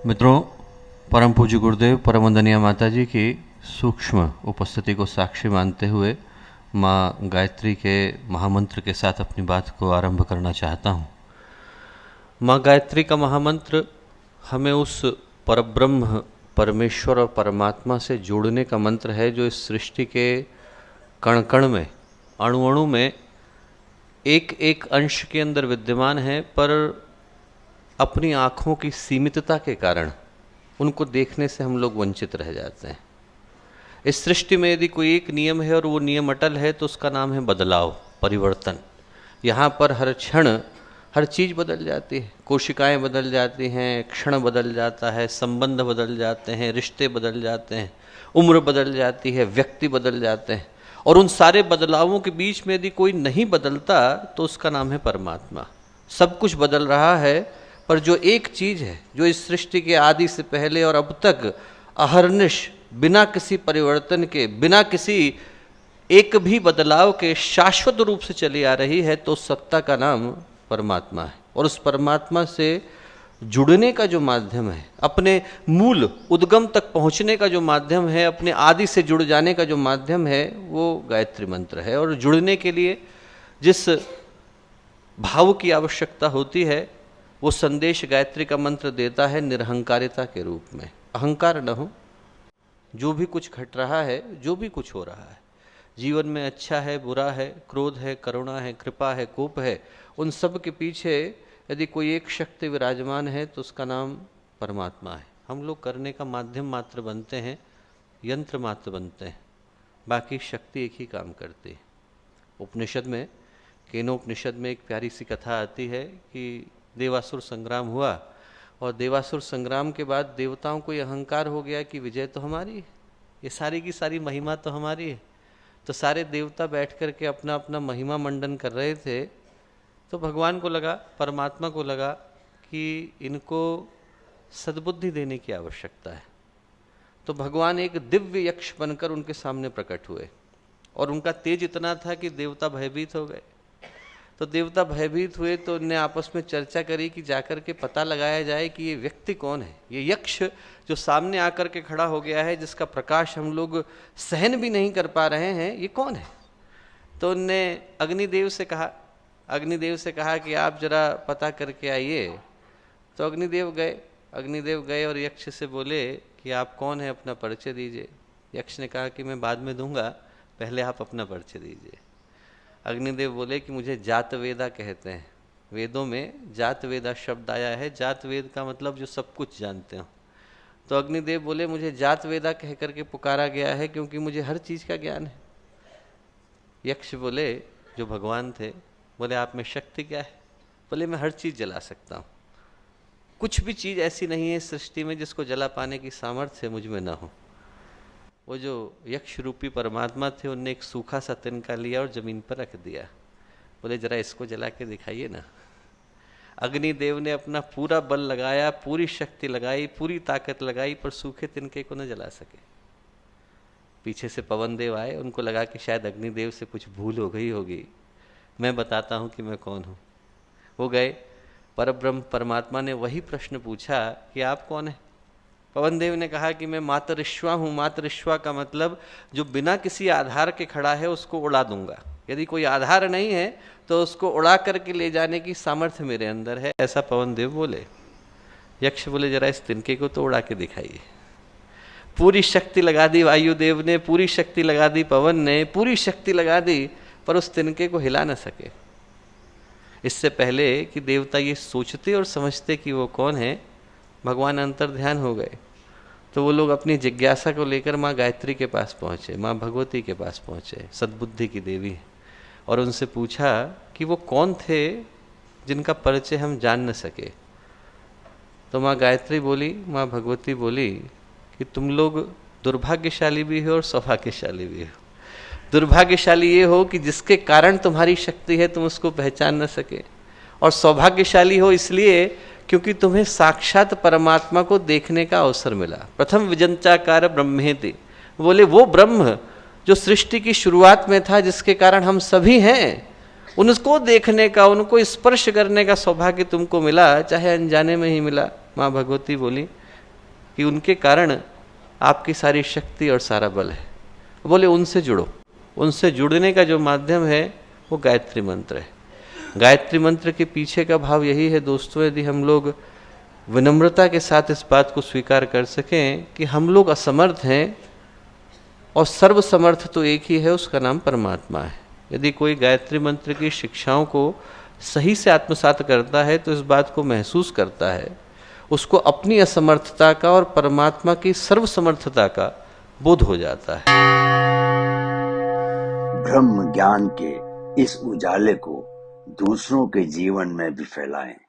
मित्रों, परम पूज्य गुरुदेव परम वंदनीय माता जी की सूक्ष्म उपस्थिति को साक्षी मानते हुए माँ गायत्री के महामंत्र के साथ अपनी बात को आरंभ करना चाहता हूँ। माँ गायत्री का महामंत्र हमें उस परब्रह्म परमेश्वर और परमात्मा से जोड़ने का मंत्र है जो इस सृष्टि के कण कण में, अणु अणु में एक एक अंश के अंदर विद्यमान है, पर अपनी आँखों की सीमितता के कारण उनको देखने से हम लोग वंचित रह जाते हैं। इस सृष्टि में यदि कोई एक नियम है और वो नियम अटल है तो उसका नाम है बदलाव, परिवर्तन। यहाँ पर हर क्षण हर चीज़ बदल जाती है, कोशिकाएं बदल जाती हैं, क्षण बदल जाता है, संबंध बदल जाते हैं, रिश्ते बदल जाते हैं, उम्र बदल जाती है, व्यक्ति बदल जाते हैं। और उन सारे बदलावों के बीच में यदि कोई नहीं बदलता तो उसका नाम है परमात्मा। सब कुछ बदल रहा है, पर जो एक चीज़ है जो इस सृष्टि के आदि से पहले और अब तक अहर्निश बिना किसी परिवर्तन के, बिना किसी एक भी बदलाव के शाश्वत रूप से चली आ रही है, तो सत्ता का नाम परमात्मा है। और उस परमात्मा से जुड़ने का जो माध्यम है, अपने मूल उद्गम तक पहुंचने का जो माध्यम है, अपने आदि से जुड़ जाने का जो माध्यम है, वो गायत्री मंत्र है। और जुड़ने के लिए जिस भाव की आवश्यकता होती है वो संदेश गायत्री का मंत्र देता है निरहंकारिता के रूप में। अहंकार न हो, जो भी कुछ घट रहा है, जो भी कुछ हो रहा है जीवन में, अच्छा है, बुरा है, क्रोध है, करुणा है, कृपा है, कोप है, उन सब के पीछे यदि कोई एक शक्ति विराजमान है तो उसका नाम परमात्मा है। हम लोग करने का माध्यम मात्र बनते हैं, यंत्र मात्र बनते हैं, बाकी शक्ति एक ही काम करती है। उपनिषद में, केनोपनिषद में एक प्यारी सी कथा आती है कि देवासुर संग्राम हुआ और देवासुर संग्राम के बाद देवताओं को ये अहंकार हो गया कि विजय तो हमारी है, ये सारी की सारी महिमा तो हमारी है। तो सारे देवता बैठ कर के अपना अपना महिमा मंडन कर रहे थे। तो भगवान को लगा, परमात्मा को लगा कि इनको सद्बुद्धि देने की आवश्यकता है। तो भगवान एक दिव्य यक्ष बनकर उनके सामने प्रकट हुए और उनका तेज इतना था कि देवता भयभीत हो गए। तो देवता भयभीत हुए तो उनने आपस में चर्चा करी कि जाकर के पता लगाया जाए कि ये व्यक्ति कौन है, ये यक्ष जो सामने आकर के खड़ा हो गया है, जिसका प्रकाश हम लोग सहन भी नहीं कर पा रहे हैं, ये कौन है। तो उनने अग्निदेव से कहा कि आप जरा पता करके आइए। तो अग्निदेव गए और यक्ष से बोले कि आप कौन है, अपना परिचय दीजिए। यक्ष ने कहा कि मैं बाद में दूंगा, पहले आप अपना परिचय दीजिए। अग्निदेव बोले कि मुझे जात वेदा कहते हैं। वेदों में जात वेदा शब्द आया है, जात वेद का मतलब जो सब कुछ जानते हो। तो अग्निदेव बोले मुझे जात वेदा कह करके पुकारा गया है क्योंकि मुझे हर चीज़ का ज्ञान है। यक्ष बोले, जो भगवान थे, बोले आप में शक्ति क्या है। बोले मैं हर चीज़ जला सकता हूँ, कुछ भी चीज़ ऐसी नहीं है सृष्टि में जिसको जला पाने की सामर्थ्य मुझ में ना हो। वो जो यक्ष रूपी परमात्मा थे, उनने एक सूखा सा तिनका लिया और जमीन पर रख दिया। बोले जरा इसको जला के दिखाइए ना। अग्निदेव ने अपना पूरा बल लगाया, पूरी शक्ति लगाई, पूरी ताकत लगाई, पर सूखे तिनके को न जला सके। पीछे से पवन देव आए, उनको लगा कि शायद अग्निदेव से कुछ भूल हो गई होगी, मैं बताता हूँ कि मैं कौन हूँ। वो गए, परब्रह्म परमात्मा ने वही प्रश्न पूछा कि आप कौन है। पवन देव ने कहा कि मैं मातरिश्वा हूँ। मातरिश्वा का मतलब जो बिना किसी आधार के खड़ा है उसको उड़ा दूंगा। यदि कोई आधार नहीं है तो उसको उड़ा करके ले जाने की सामर्थ्य मेरे अंदर है, ऐसा पवन देव बोले। यक्ष बोले जरा इस तिनके को तो उड़ा के दिखाइए। पूरी शक्ति लगा दी वायुदेव ने, पूरी शक्ति लगा दी पवन ने, पूरी शक्ति लगा दी, पर उस तिनके को हिला न सके। इससे पहले कि देवता ये सोचते और समझते कि वो कौन है, भगवान अंतर ध्यान हो गए। तो वो लोग अपनी जिज्ञासा को लेकर माँ गायत्री के पास पहुँचे, माँ भगवती के पास पहुँचे, सद्बुद्धि की देवी, और उनसे पूछा कि वो कौन थे जिनका परिचय हम जान न सके। तो माँ गायत्री बोली, माँ भगवती बोली कि तुम लोग दुर्भाग्यशाली भी हो और सौभाग्यशाली भी हो। दुर्भाग्यशाली ये हो कि जिसके कारण तुम्हारी शक्ति है तुम उसको पहचान न सके, और सौभाग्यशाली हो इसलिए क्योंकि तुम्हें साक्षात परमात्मा को देखने का अवसर मिला। प्रथम विजंचाकार ब्रह्मेति, बोले वो ब्रह्म जो सृष्टि की शुरुआत में था, जिसके कारण हम सभी हैं, उनको देखने का, उनको स्पर्श करने का सौभाग्य तुमको मिला, चाहे अनजाने में ही मिला। माँ भगवती बोली कि उनके कारण आपकी सारी शक्ति और सारा बल है। बोले उनसे जुड़ो। उनसे जुड़ने का जो माध्यम है वो गायत्री मंत्र है। गायत्री मंत्र के पीछे का भाव यही है दोस्तों, यदि हम लोग विनम्रता के साथ इस बात को स्वीकार कर सकें कि हम लोग असमर्थ हैं और सर्वसमर्थ तो एक ही है, उसका नाम परमात्मा है। यदि कोई गायत्री मंत्र की शिक्षाओं को सही से आत्मसात करता है तो इस बात को महसूस करता है, उसको अपनी असमर्थता का और परमात्मा की सर्वसमर्थता का बोध हो जाता है। ब्रह्म ज्ञान के इस उजाले को दूसरों के जीवन में भी फैलाएं।